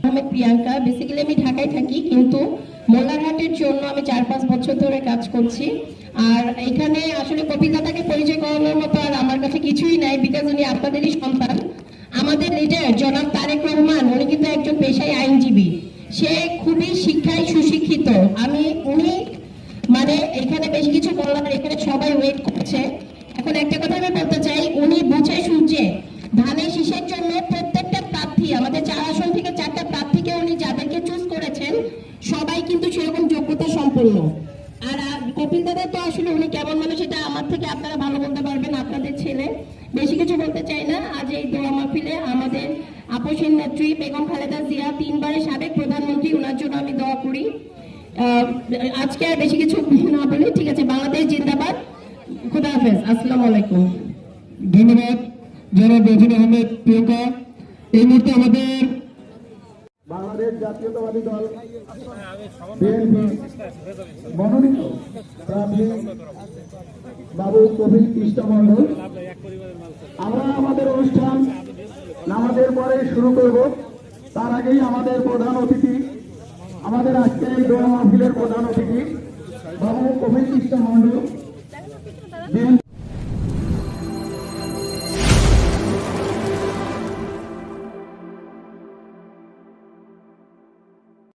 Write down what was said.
আমি প্রিয়াঙ্কা, বেসিক্যালি আমি ঢাকায় থাকি, কিন্তু মোল্লারহাটের জন্য আমি 4-5 বছর ধরে কাজ করছি। আর এখানে আসলে কপিদাতাকে পরিচয় করানোর মতো আর আমার কাছে কিছুই নাই, বিকজ উনি আপনাদেরই সন্তান। আমাদের লিডার জনাব তারেক রহমান, উনি কিন্তু একজন পেশায় আইনজীবী, সে খুবই শিক্ষায় সুশিক্ষিত। উনি মানে এখানে বেশি কিছু বললাম, এখানে সবাই ওয়েট করছে। এখন একটা কথা আমি বলতে চাই, উনি বুঝে সুঝে ধানের শীষের জন্য প্রত্যেকটা প্রার্থী, আমাদের 4 আসন থেকে 4টা প্রার্থীকে উনি যাদেরকে চুজ করেছেন সবাই কিন্তু সেরকম যোগ্যতা সম্পন্ন। আর কপিল দাদা তো আসলে উনি কেমন মানুষ সেটা আমার থেকে আপনারা ভালো বলতে পারবেন, আপনাদের ছেলে। বেশি কিছু বলতে চাই না। আজ এই দোয়া মাহফিলে আমাদের আপসীন নেত্রী বেগম খালেদা জিয়া, 3বারের সাবেক প্রধানমন্ত্রী, ওনার জন্য আমি দোয়া করি। আজকে আর বেশি কিছু না বলে, ঠিক আছে, বাংলাদেশ জিন্দাবাদ, খুদা হাফেজ, আসসালামু আলাইকুম। ধন্যবাদ জনাব রজনী আহমেদ প্রিয়ঙ্কা। এই মুহূর্তে আমাদের বাংলাদেশ জাতীয়তাবাদী দল বিএনপি মনোনীত প্রার্থী বাবু কবির কৃষ্ণ মণ্ডল, আমরা আমাদের অনুষ্ঠান নামাজের পরে শুরু করব। তার আগেই আমাদের প্রধান অতিথি, আমাদের আজকের এই দোয়া মাহফিলের প্রধান অতিথি বাবু কবির কৃষ্ণ মণ্ডল